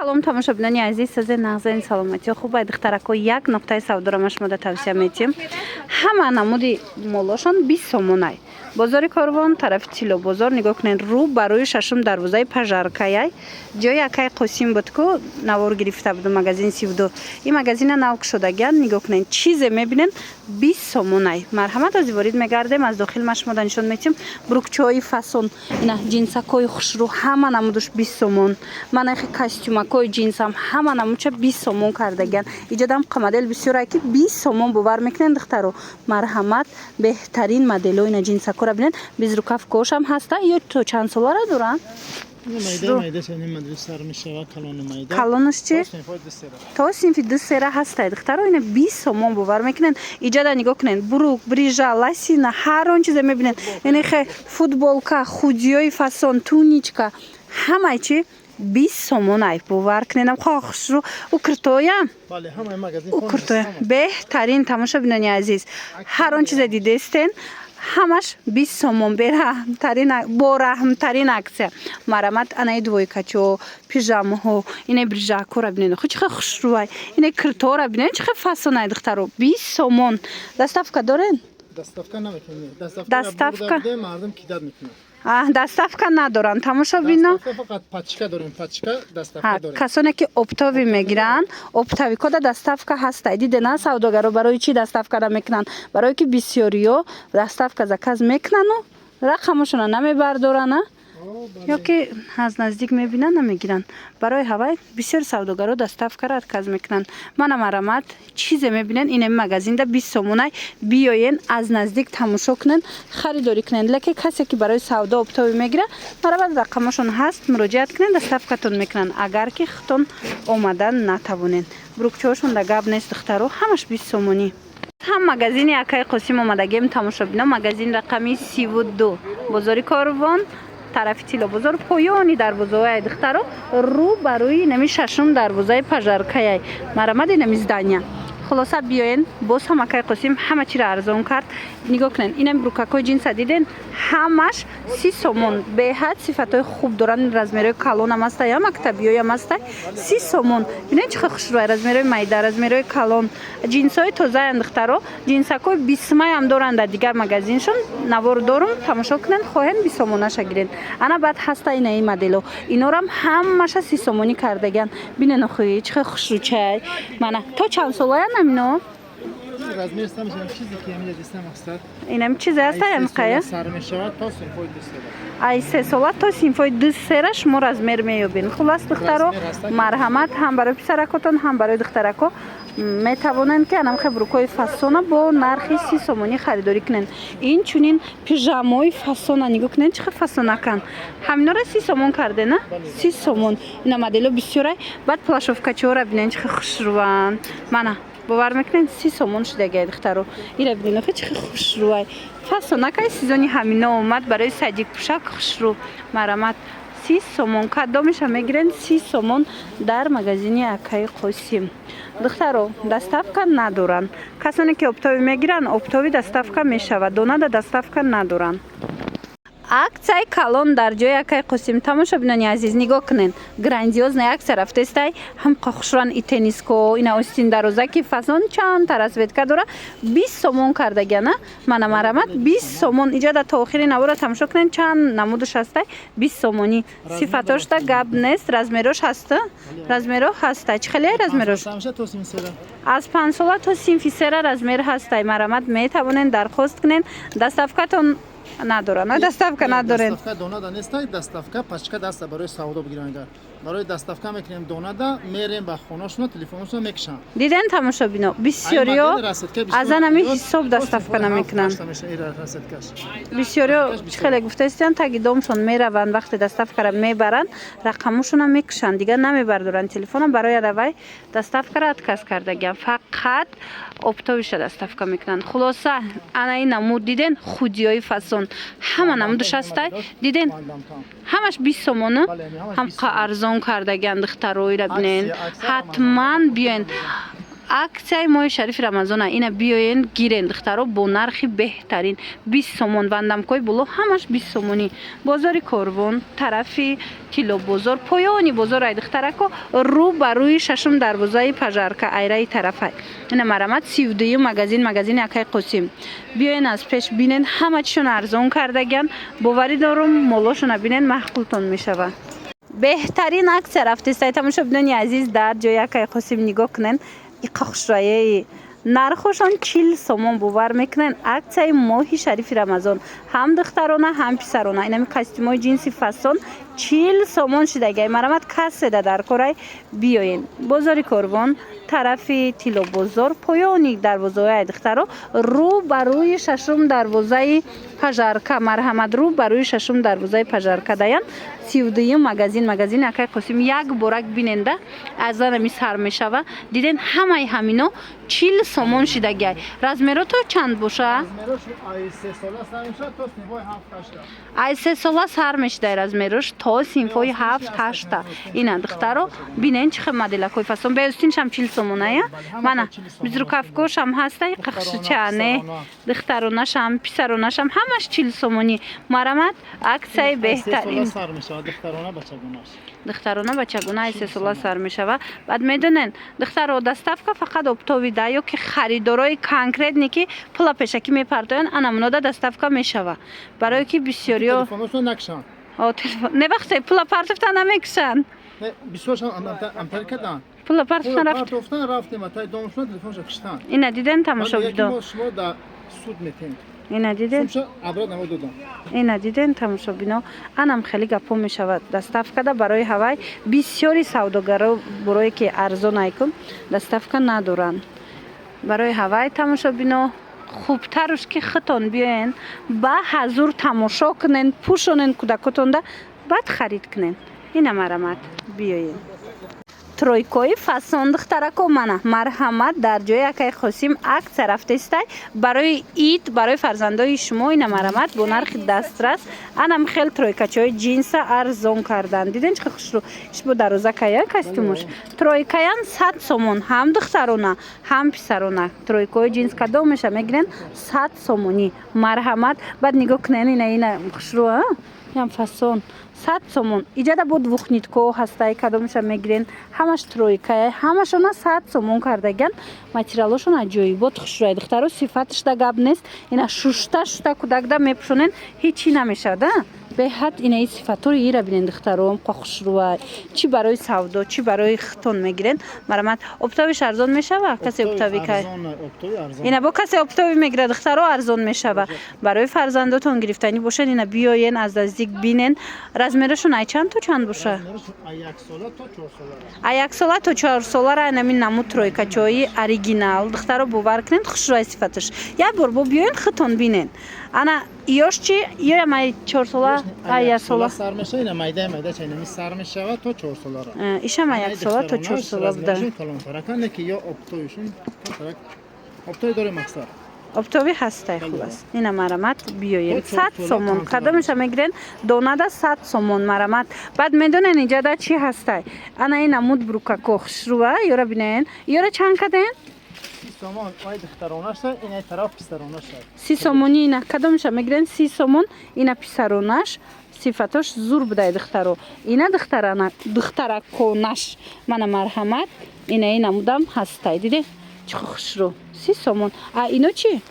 салом тамошобинони азиз, сазе нағзаи саломатӣ хуб духтарако як нуқтаи савдоро шумода тавсия метиҳем. Ҳама намуди молошон 20 сомонай. Бозори Корвон тарафи Тило бозор нигоҳ кунед, рӯ ба рӯи шашум дарвозаи Пажаркаяй ҷои Акай Қосим буд ку навор гирифта буд магазин 32. Ин магазина нав кушодагиан нигоҳ кунед, чизе мебинен 20 сомонай. Марҳамат аз ворид мегардем, аз дохил машмода нишон метиҳем. Брукчои фасон, ина ҷинсакои хушрӯ ҳама намудуш 20 сомон. Манахи костюмакои ҷинсам ҳама намуча 20 сомон кардагиан. Иҷодам модел бисёр ки 20 сомон бовар мекунен духтаро. Марҳамат беҳтарин моделҳои ина ҷинсако ра бинен. Безрукав кошам ҳаста ё то чанд солара доран? Калонаш чи? То синфи дусера ҳастай духтаро ина 20 сомон бовар мекунен. Иҷода нигоҳ кунен, бурук, брижа, ласина, ҳар он чизе мебинен. Яъне хе футболка, худиёи фасон, туничка, ҳамаи чи 20 сомонай бовар куненам хохшру укртоям. Бале, ҳамаи магазин укртоя. Беҳтарин тамошобинони азиз. Ҳар он чизе дидестен ҳамаш 20 сомон бо раҳмтарин аксия. Марамат анаи двойкачо, пижамаҳо, ина брижакора бинен. Хо чихе хушрӯай. Ина киртора бинен чихе фасонай духтаро. 20 сомон. Доставка дорен? Доставка намекунем. Доставка мардум кидат мекунад. Доставка надоран. Тамошобино. Фақат пачка дорем, пачка доставка дорем. Касоне ки оптови мегиранд, оптови кода доставка ҳаста. Дидена савдогаро барои чи доставка намекунанд? Барои ки бисёриё доставка заказ мекунану рақамашона намебардорана. Ё ки аз наздик мебинанд намегиранд. Барои ҳавай бисёр савдогаро доставкаро отказ мекунанд. Мана марамат чизе мебинен ин магазинда 20 сомонай биёен аз наздик тамошо кунен, харидорӣ кунен. Леки касе ки барои савдо оптови мегира, марамат рақамашон ҳаст, муроҷиат кунен, доставкатон мекунанд. Агар ки хутон омадан натавонен. Брукчоошон да гап нест духтаро, ҳамаш 20 сомонӣ. ҳам магазини Акай Қосим омадагем тамошобино, магазин рақами 32 бозори Корвон тарафи Тило бозор поёни дарвозаҳои духтаро рӯ ба рӯи нами шашум дарвозаи Пажаркаяй. Марамади нами здания. Хулоса биёен боз ҳам Акай Қосим ҳама чиро арзон кард. Нигоҳ кунен, инам брукакои ҷинса диден ҳамаш 30 сомон. Беҳад сифатҳои хуб доранд, размерои калонам ҳастай, ҳам мактабиёям ҳастай. 30 сомон. Бинед чихе хушрӯй, размерои майда, размерои калон. Ҷинсои тозаи духтаро, ҷинсакои 20 ам доранд дар дигар магазиншон. Навор дорум, тамошо кунен, хоҳен 20 сомонаша гирен. Ана баъд ҳаста инаи модело. Инорам ҳамаша 30 сомонӣ кардагиан. Бинен охӯи чихе хушрӯчай. Мана то чанд солая намино? Размер сам чизе ки ҳамин дистам ҳастад. Инам чизе ҳаста ямқая? Сар мешавад то синфои 2 сера. Ай 3 сола то синфои 2 сера шумо размер меёбин. Хулас духтаро, марҳамат ҳам барои писаракотон, ҳам барои духтарако метавонанд ки анам хебрукои фасона бо нархи 30 сомонӣ харидорӣ кунен. Инчунин пижамои фасона нигоҳ кунен чихе фасонакан. Ҳаминора 30 сомон кардена? 30 сомон. Ина модело бисёрай. Баъд плашовкачиҳора бинен чихе хушрӯанд. Мана бовар мекунен 30 сомон шудагиай духтаро. Ира бинен охе чихе хушрӯай. Фасонакай сезони ҳамина омад барои садик пӯшак хушрӯ. Марамат 30 сомон. Кадомиша мегирен 30 сомон дар магазини Акай Қосим. Духтаро, доставка надоранд. Касоне ки оптови мегиранд, оптови доставка мешавад. Донада доставка надоранд. Аксияи калон дар ҷои Акай Қосим. Тамошобинони азиз нигоҳ кунен. Грандиозная аксия рафтестай. Ҳам хохушран и тенниско, ина остин дарозаки фасон чанд расветка дора. 20 сомон кардагиана. Мана марамат 20 сомон. Иҷода то охири навора тамошо кунен чанд намудуш ҳастай. 20 сомонӣ. Сифатошта гап нест. Размерош ҳаста? Размеро ҳастай. Чӣ хеле размерош? Аз 5 сола то синфи сера размер ҳастай. Марамат метавонен дархост кунен. Доставкатон надоран. Доставка надорен. Доставка донада нестай, доставка пачка даста барои савдо бигиранд. Барои доставка мекунем донада, мерем ба хонашона, телефонашона мекушан. Диден тамошобино, бисёриё аз анами ҳисоб доставка намекунанд. Бисёриё хеле гуфтастан таги домшон мераванд, вақте доставкаро мебаранд, рақамушона мекушанд, дигар намебардоранд телефона. Барои аравай доставкаро отказ кардагиам. Фақат оптовиша доставка мекунанд. Хулоса анаи намуд диден худиёи фасон ҳама намудуш ҳастай. Диден ҳамаш 20 сомона. ҳам арзон кардагиан духтароира бинен. Ҳатман биёен. аксияи моҳи шарифи рамазона ина биёен гирен духтаро бо нархи беҳтарин 20 сомон вандамкои було ҳамаш 20 сомонӣ бозори корвон тарафи тило бозор поёни бозор ай духтарако рӯ ба рӯи шашум дарвозаи пажарка айраи тарафай ина марамат 32 магазини акай қосим биёен аз пеш бинен ҳама чишон арзон кардаган боварӣ дорум молошона бинен маҳқултон мешавад беҳтарин аксия рафтистай тамошобинони азиз дар ҷои акай қосим нигоҳ кунен иқохшраи нархошон 40 сомон бовар мекунен аксияи моҳи шарифи рамазон ҳам духтарона ҳам писарона инами костюмои ҷинси фасон 40 сомон шидагай марамат касседа дар корай биёен бозори корвон тарафи тило бозор поёни дарвозаи духтаро рӯ ба рӯи шашум дарвозаи пажарка марҳамат рӯ ба рӯи шашум дарвозаи пажарка даян 32 магазини акай қосим як борак биненда азанами сар мешава диден ҳамаи ҳамино 40 сомон шидагай размеро то чанд боша ай 3 сола сар мешидай размерош то синфои 7-8 ина духтаро бинен чихе моделакои фасон беустиншам 40 сомоная мана безрукавкошам ҳастай қақшичане духтаронашам писаронашам ҳамаш 40 сомонӣ марамат аксияи беҳтарин духтарона бачагуна ай 3 сола сар мешава баъд медонен духтаро доставка фақат оптовида ёки харидорои конкретне ки пула пешакӣ мепардоян анамунода доставка мешава барое ки бисёриё не вақте пула партофта намекушанд пула партофтан рафтем ина диден тамошобидо ина диден тамошобино анам хеле гапо мешавад доставкада барои ҳавай бисёри савдогаро барое ки арзон айкун доставка надоранд барои ҳавай тамошобино хубтаруш ки хитон биёен ба ҳазур тамошо кунен пӯшонен кӯдакотонда баъд харид кунен ина марамат биёен тройкои фасон духтарако мана марҳамат дар ҷои акай қосим аксия рафтестай барои ид барои фарзандои шумо ина марамат бо нархи дастрас анам хел тройкачаҳои ҷинса арзон кардан диден чӣ хушрӯ ишбо дарозакая костюмуш тройкаян 100 сомон ҳам духтарона ҳам писарона тройкои ҷинс кадомеша мегирен 100 сомонӣ марҳамат баъд нигоҳ кунен ина хушрӯ ям фасон 100 сомон иҷада бо двухнитко ҳастай кадомеша мегирен ҳамаш тройкая ҳамашона 100 сомон кардаган материалошон аҷоибот хушрӯяи духтаро сифаташда гап нест ина шушта кӯдакда мепӯшонен ҳечӣ намешавада беҳад инаи сифатори ира бинен духтаром хушрӯяй чӣ барои савдо чӣ барои хитон мегирен марамат оптовиш арзон мешава касе оптови кай ина бо касе оптови мегира духтаро арзон мешава барои фарзандотон гирифтанӣ бошад ина биёен аз наздик бинен размерошон ай чанд то чанд боша ай 1 сола то 4 солара намин намуд тройкачои оригинал духтаро бовар кунен хушрӯяи сифаташ як бор бо биёен хитон бинен ана ёш чи ё май 4 сола ай 1 сола сар меша ина майда чайнами сар мешава то 4 солара иша май 1 сола то 4 сола буда калонтаракане ки ё оптоишун оптои дори мақсад оптови ҳастай хулас ина марамат биёен 100 сомон кадомеша мегирен донада 100 сомон марамат баъд медонен иҷада чӣ ҳастай ана ина муд брукако хушрӯа ёра бинен ёра чанд каден 30 сомони ина кадомеша мегирен 30 сомон ина писаронаш сифатош зур будай духтаро ина духтараконаш мана марҳамат ина мудам ҳастай диде чӣ хушрӯ 30 сомон а ино чи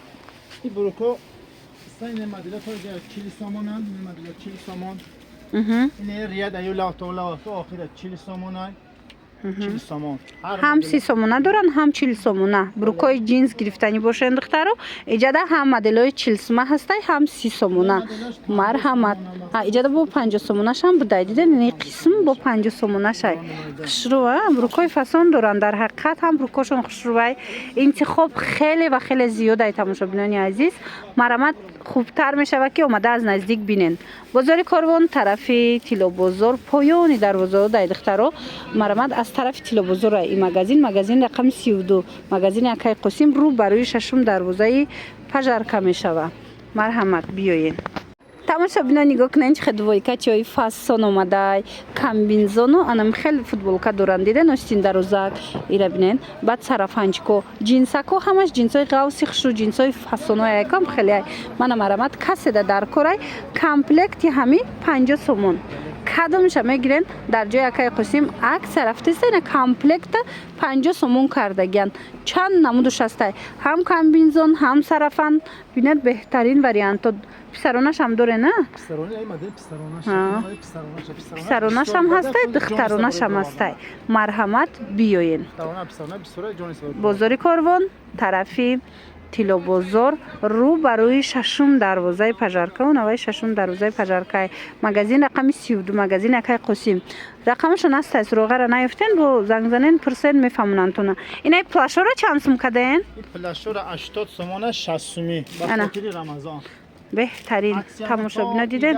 бруко сайне модела то 40 сомонан модела 40 сомон ина рияд аюла то охира 40 сомонай 40 сомон ҳам 30 сомона доран ҳам 40 сомона брукои ҷинс гирифтанӣ бошен духтаро иҷада ҳам моделои 40 сома ҳастай ҳам 30 сомона марҳамат иҷада бо 50 сомонашам будай диден ин қисм бо 50 сомонашай хушрӯа брукои фасон доран дар ҳақиқат ҳам брукошон хушрӯай интихоб хеле ва хеле зиёдай тамошобинони азиз марамат хубтар мешава ки омада аз наздик бинен бозори корвон тарафи тило бозор поёни дарвозаодай духтаро марамат аз тарафи тило бозор ин магазин рақами 32 магазини акай қосим рӯ ба рӯи шашум дарвозаи пажарка мешава марҳамат биёен тамошобино нигоҳ кунед чӣ двойка чои фасон омадай комбинзону анам хеле футболка доранд диден остин дарозак ира бинен баъд сарафанчко ҷинсако ҳамаш ҷинсои ғавси хушу ҷинсои фасонои якам хеле манам арамат каседа дар корай комплекти ҳами 50 сомон кадомша мегирен дар ҷои якай қосим аксия рафтесена комплекта 50 сомон кардагиян чанд намудуш ҳастай ҳам комбинзон ҳам сарафан бинед беҳтарин варианто писаронашам доре на писаронашам ҳастай духтаронашам ҳастай марҳамат биёен бозори Корвон тарафи тилобозор рӯ ба рӯи шашум дарвозаи пажарка у наваи шашум дарвозаи пажарка магазин рақами 32 магазин якай қосим рақамашон ҳастай суроғара наёфтен бо занг занен пурсен мефаҳмонанд инаи плашора чанд сум кадаен плашора 80 сомона 60 суми ба хотири рамазон беҳтарин тамошобино диден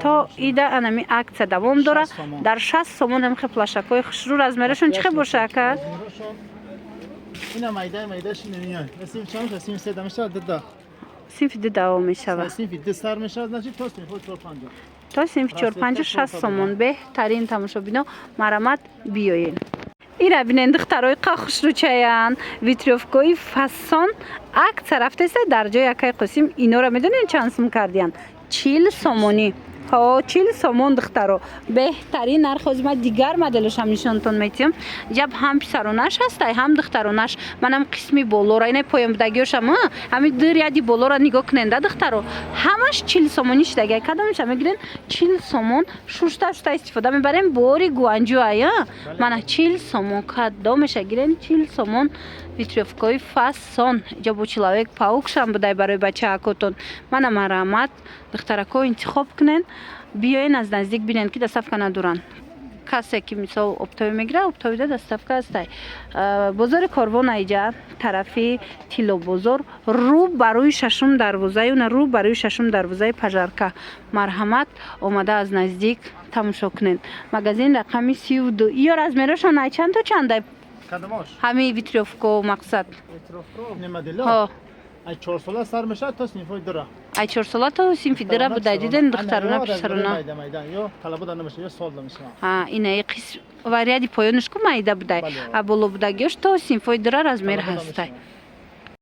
то ида анами аксия давом дора дар 60 сомон амхе плашакои хушрӯ размерашон чӣ боша ака ина майдаш немиёд синф чанд меша синф 3 меша дада синфи ду давом мешавад синф 2 сар меша значит то синф 4-5 то синфи 4-5 60 сомон беҳтарин тамошобино марамат биёен ира бинен духтарои қа хушрӯчаян витрёвкои фасон аксия рафтеса дар ҷои якай қосим инора медонед чанд сум кардиян 40 сомонӣ 40 сомон духтаро беҳтарин нархозима дигар моделошам нишонтон метиҳам ҷаб ҳам писаронаш ҳастай ҳам духтаронаш манам қисми болора инаи поямбудагиёшам ҳами ду ряди болора нигоҳ куненда духтаро ҳамаш 40 сомонӣ шидагия кадомша мегирен 40 сомон шушта истифода мебарем бори гуанҷӯая мана 40 сомон кадомеша гирен 40 сомон витрёвкои фасон ҷабо человек паукшам будай барои бачаакотон мана марамат духтарако интихоб кунен биёен аз наздик бинен ки доставка надоранд касе ки мисол оптови мегира оптовида доставка ҳастай бозори Корвон айҷа тарафи тилобозор рӯ ба рӯи шашум дарвозаи уна рӯ ба рӯи шашум дарвозаи пажарка марҳамат омада аз наздик тамошо кунен магазин рақами 32 ё размерашон ай чанд то чандай кадамош ҳами витрёвко мақсад немадело ай 4 сола сар меша то синфои дора ай 4 сола то синфи дора буда диден духтарона писарона ё талаба дар намеша ё сол дар меша инаи қисм вариади поёнашку майда будай а боло будагиёш то синфои дора размер ҳастай